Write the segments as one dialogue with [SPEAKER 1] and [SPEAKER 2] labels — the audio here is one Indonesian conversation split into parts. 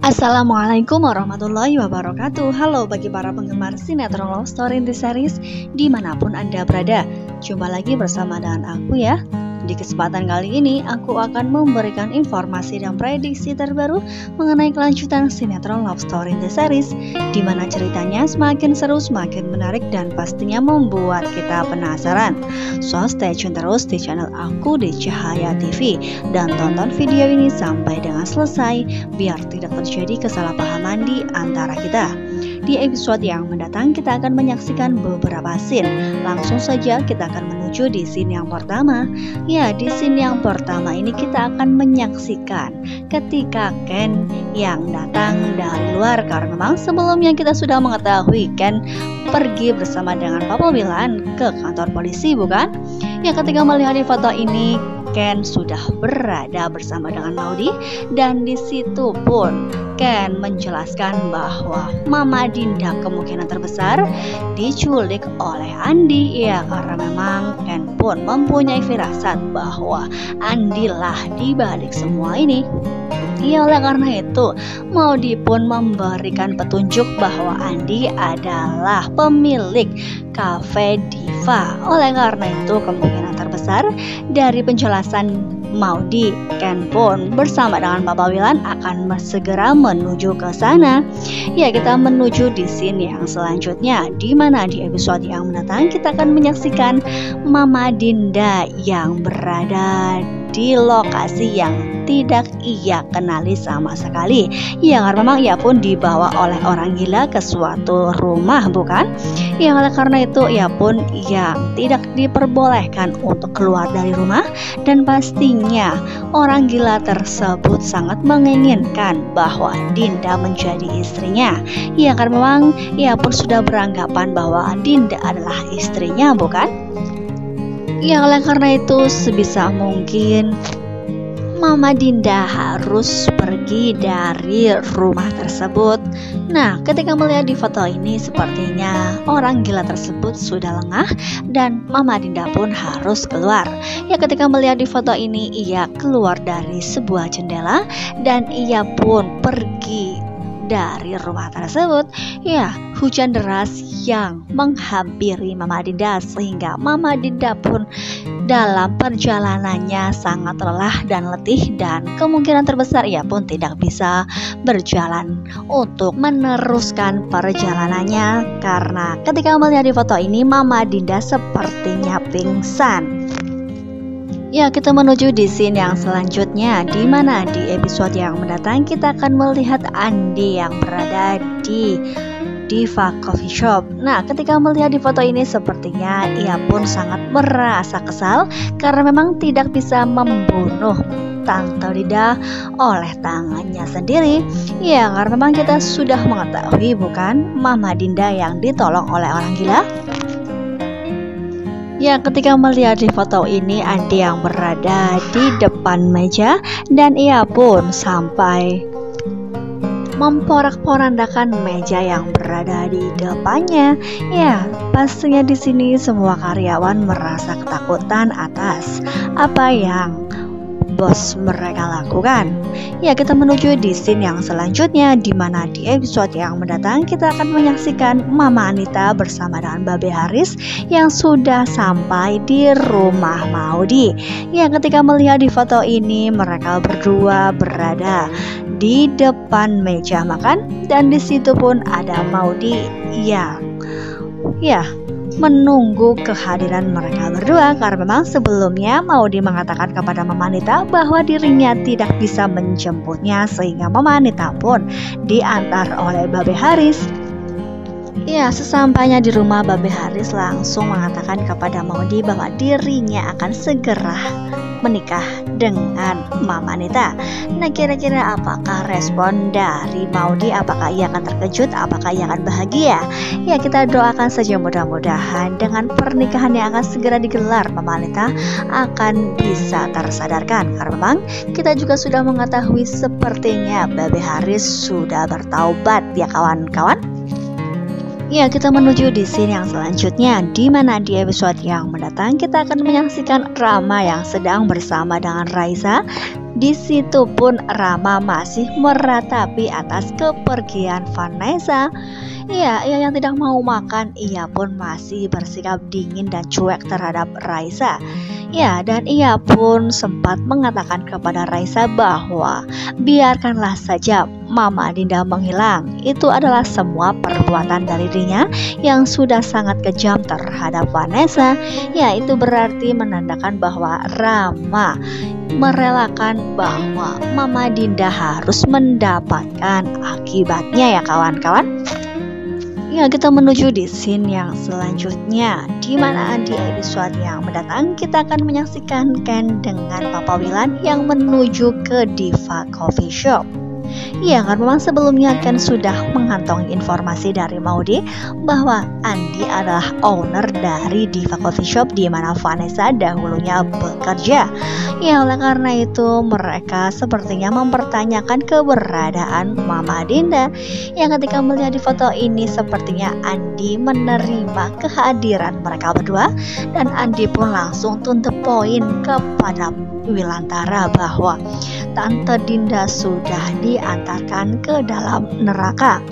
[SPEAKER 1] Assalamualaikum warahmatullahi wabarakatuh. Halo bagi para penggemar sinetron Love Story in the Series dimanapun Anda berada. Jumpa lagi bersama dengan aku ya. Di kesempatan kali ini aku akan memberikan informasi dan prediksi terbaru mengenai kelanjutan sinetron Love Story in the Series, di mana ceritanya semakin seru, semakin menarik, dan pastinya membuat kita penasaran. So stay tune terus di channel aku di Cahaya TV dan tonton video ini sampai dengan selesai biar tidak terjadi kesalahpahaman di antara kita. Di episode yang mendatang kita akan menyaksikan beberapa scene. Langsung saja kita akan menuju di scene yang pertama. Ya, di scene yang pertama ini kita akan menyaksikan ketika Ken yang datang dari luar, karena memang sebelumnya kita sudah mengetahui Ken pergi bersama dengan Papa Wilhan ke kantor polisi, bukan? Ya, ketika melihat di foto ini Ken sudah berada bersama dengan Maudy, dan di situ pun Ken menjelaskan bahwa Mama Dinda kemungkinan terbesar diculik oleh Andi. Ya, karena memang Ken pun mempunyai firasat bahwa Andi lah di balik semua ini. Ya, oleh karena itu Maudy pun memberikan petunjuk bahwa Andi adalah pemilik Cafe Diva. Oleh karena itu kemungkinan terbesar dari penjelasan Maudy, Ken pun bersama dengan Papa Wilhan akan segera menuju ke sana. Ya, kita menuju di scene yang selanjutnya, di mana di episode yang mendatang kita akan menyaksikan Mama Dinda yang berada di lokasi yang tidak ia kenali sama sekali. Ya, karena memang ia pun dibawa oleh orang gila ke suatu rumah, bukan? Ya, oleh karena itu ia pun yang tidak diperbolehkan untuk keluar dari rumah, dan pastinya orang gila tersebut sangat menginginkan bahwa Dinda menjadi istrinya. Ya, karena memang ia pun sudah beranggapan bahwa Dinda adalah istrinya, bukan? Ya, oleh karena itu sebisa mungkin Mama Dinda harus pergi dari rumah tersebut. Nah, ketika melihat di foto ini sepertinya orang gila tersebut sudah lengah dan Mama Dinda pun harus keluar. Ya, ketika melihat di foto ini ia keluar dari sebuah jendela dan ia pun pergi dari rumah tersebut. Ya, hujan deras yang menghampiri Mama Dinda sehingga Mama Dinda pun dalam perjalanannya sangat lelah dan letih, dan kemungkinan terbesar ia pun tidak bisa berjalan untuk meneruskan perjalanannya, karena ketika melihat di foto ini Mama Dinda sepertinya pingsan. Ya, kita menuju di scene yang selanjutnya, di mana di episode yang mendatang kita akan melihat Andi yang berada di Diva Coffee Shop. Nah, ketika melihat di foto ini sepertinya ia pun sangat merasa kesal karena memang tidak bisa membunuh Tante Lida oleh tangannya sendiri. Ya, karena memang kita sudah mengetahui, bukan, Mama Dinda yang ditolong oleh orang gila. Ya, ketika melihat di foto ini Andi yang berada di depan meja dan ia pun sampai memporak-porandakan meja yang berada di depannya. Ya, pastinya di sini semua karyawan merasa ketakutan atas apa yang bos mereka lakukan. Ya, kita menuju di scene yang selanjutnya, di mana di episode yang mendatang kita akan menyaksikan Mama Anita bersama dengan Babe Haris yang sudah sampai di rumah Maudy. Ya, ketika melihat di foto ini mereka berdua berada di depan meja makan, dan di situ pun ada Maudy yang menunggu kehadiran mereka berdua, karena memang sebelumnya Maudy mengatakan kepada Mama Anita bahwa dirinya tidak bisa menjemputnya, sehingga Mama Anita pun diantar oleh Babe Haris. Ya, sesampainya di rumah Babe Haris langsung mengatakan kepada Maudy bahwa dirinya akan segera menikah dengan Mama Anita. Nah, kira-kira apakah respon dari Maudy? Apakah ia akan terkejut? Apakah ia akan bahagia? Ya, kita doakan saja mudah-mudahan dengan pernikahan yang akan segera digelar Mama Anita akan bisa tersadarkan, karena memang kita juga sudah mengetahui sepertinya Babe Haris sudah bertaubat ya kawan-kawan. Ya, kita menuju di scene yang selanjutnya, di mana di episode yang mendatang kita akan menyaksikan Rama yang sedang bersama dengan Raisa Di situ pun Rama masih meratapi atas kepergian Vanessa. Ya, ia yang tidak mau makan, ia pun masih bersikap dingin dan cuek terhadap Raisa. Ya, dan ia pun sempat mengatakan kepada Raisa bahwa biarkanlah saja Mama Dinda menghilang. Itu adalah semua perbuatan dari dirinya yang sudah sangat kejam terhadap Vanessa. Ya, itu berarti menandakan bahwa Rama merelakan bahwa Mama Dinda harus mendapatkan akibatnya ya kawan-kawan. Ya, kita menuju di scene yang selanjutnya, di mana di episode yang mendatang kita akan menyaksikan Ken dengan Papa Wilan yang menuju ke Diva Coffee Shop. Ya, kan memang sebelumnya Ken sudah mengantongi informasi dari Maudy bahwa Andi adalah owner dari Diva Coffee Shop di mana Vanessa dahulunya bekerja. Ya, oleh karena itu mereka sepertinya mempertanyakan keberadaan Mama Dinda. Yang ketika melihat di foto ini sepertinya Andi menerima kehadiran mereka berdua, dan Andi pun langsung to the point kepada Wilantara bahwa Tante Dinda sudah diantarkan ke dalam neraka.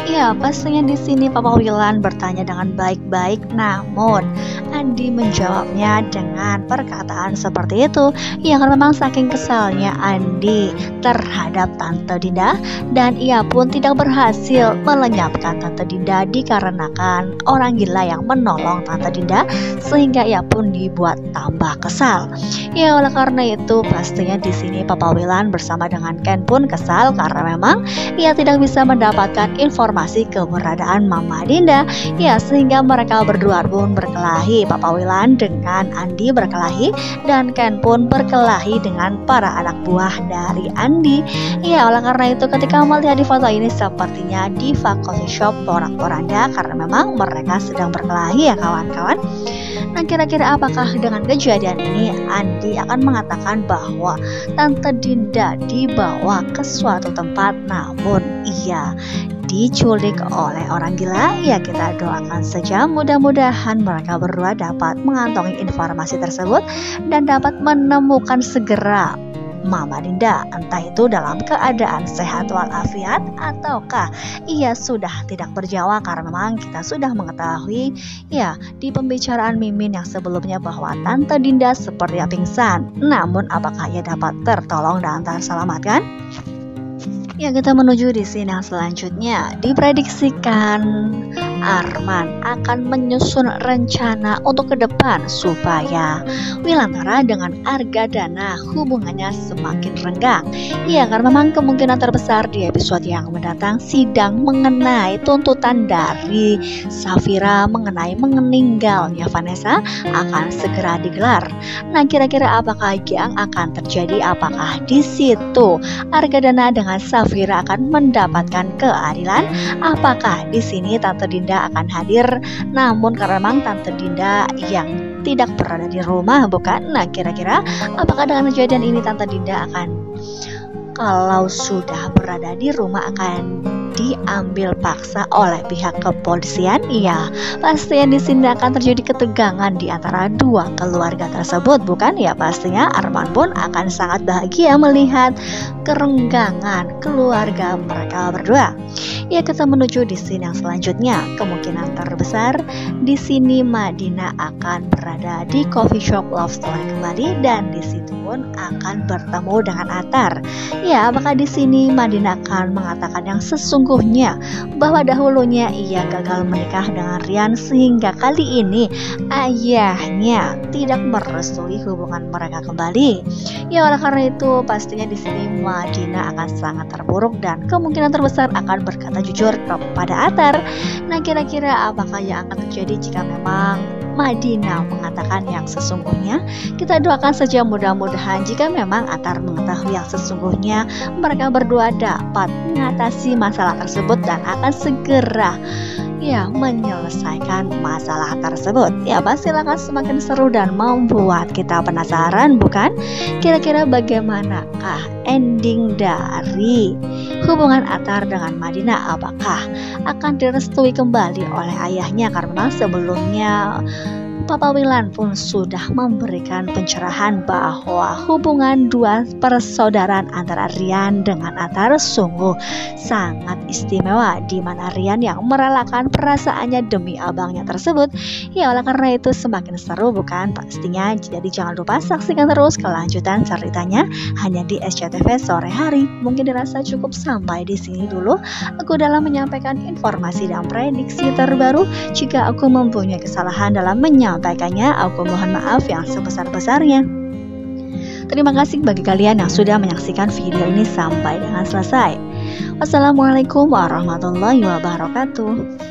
[SPEAKER 1] Ya, pastinya di sini Papa Wilan bertanya dengan baik-baik, namun Andi menjawabnya dengan perkataan seperti itu. Ya, karena memang saking kesalnya Andi terhadap Tante Dinda, dan ia pun tidak berhasil melenyapkan Tante Dinda dikarenakan orang gila yang menolong Tante Dinda, sehingga ia pun dibuat tambah kesal. Ya, oleh karena itu pastinya di sini Papa Wilan bersama dengan Ken pun kesal karena memang ia tidak bisa mendapatkan informasi keberadaan Mama Dinda. Ya, sehingga mereka berdua pun berkelahi. Papa Wilan dengan Andi berkelahi, dan Ken pun berkelahi dengan para anak buah dari Andi. Ya, oleh karena itu ketika melihat di foto ini sepertinya Diva Coffee Shop porak-poranda karena memang mereka sedang berkelahi ya kawan-kawan. Nah, kira-kira apakah dengan kejadian ini Andi akan mengatakan bahwa Tante Dinda dibawa ke suatu tempat namun ia diculik oleh orang gila? Ya, kita doakan saja mudah-mudahan mereka berdua dapat mengantongi informasi tersebut dan dapat menemukan segera Mama Dinda, entah itu dalam keadaan sehat walafiat ataukah ia sudah tidak bernyawa, karena memang kita sudah mengetahui ya di pembicaraan Mimin yang sebelumnya bahwa Tante Dinda seperti pingsan. Namun apakah ia dapat tertolong dan terselamatkan? Ya, kita menuju di scene yang selanjutnya. Diprediksikan Arman akan menyusun rencana untuk ke depan supaya Wilantara dengan Argadana hubungannya semakin renggang. Ya, karena memang kemungkinan terbesar di episode yang mendatang sidang mengenai tuntutan dari Safira mengenai meninggalnya Vanessa akan segera digelar. Nah, kira-kira apakah yang akan terjadi? Apakah di situ Argadana dengan Safira akan mendapatkan keadilan? Apakah di sini Tante Dinda akan hadir? Namun karena memang Tante Dinda yang tidak berada di rumah, bukan? Nah, kira-kira apakah dengan kejadian ini Tante Dinda akan, kalau sudah berada di rumah, akan diambil paksa oleh pihak kepolisian? Iya, pastinya di sini akan terjadi ketegangan di antara dua keluarga tersebut, bukan? Ya, pastinya Arman pun akan sangat bahagia melihat kerenggangan keluarga mereka berdua. Ya, kita menuju di scene yang selanjutnya. Kemungkinan terbesar di sini Madina akan berada di coffee shop Love Story kembali, dan di situ pun akan bertemu dengan Atar. Ya, apakah di sini Madina akan mengatakan yang sesungguhnya bahwa dahulunya ia gagal menikah dengan Rian, sehingga kali ini ayahnya tidak merestui hubungan mereka kembali. Ya, oleh karena itu pastinya di sini Madina akan sangat terpuruk dan kemungkinan terbesar akan berkata jujur kepada Atar. Nah, kira-kira apakah yang akan terjadi jika memang Madina mengatakan yang sesungguhnya? Kita doakan saja mudah-mudahan jika memang Atar mengetahui yang sesungguhnya, mereka berdua dapat mengatasi masalah tersebut dan akan segera ya menyelesaikan masalah tersebut. Ya, pastilah akan semakin seru dan membuat kita penasaran, bukan? Kira-kira bagaimanakah ending dari hubungan Atar dengan Madina? Apakah akan direstui kembali oleh ayahnya? Karena sebelumnya Papa Wilan pun sudah memberikan pencerahan bahwa hubungan dua persaudaraan antara Rian dengan Athar sungguh sangat istimewa, di mana Rian yang merelakan perasaannya demi abangnya tersebut. Ya, oleh karena itu semakin seru bukan? Pastinya, jadi jangan lupa saksikan terus kelanjutan ceritanya hanya di SCTV sore hari. Mungkin dirasa cukup sampai di sini dulu aku dalam menyampaikan informasi dan prediksi terbaru. Jika aku mempunyai kesalahan dalam menyampaikannya, aku mohon maaf yang sebesar-besarnya. Terima kasih bagi kalian yang sudah menyaksikan video ini sampai dengan selesai. Wassalamualaikum warahmatullahi wabarakatuh.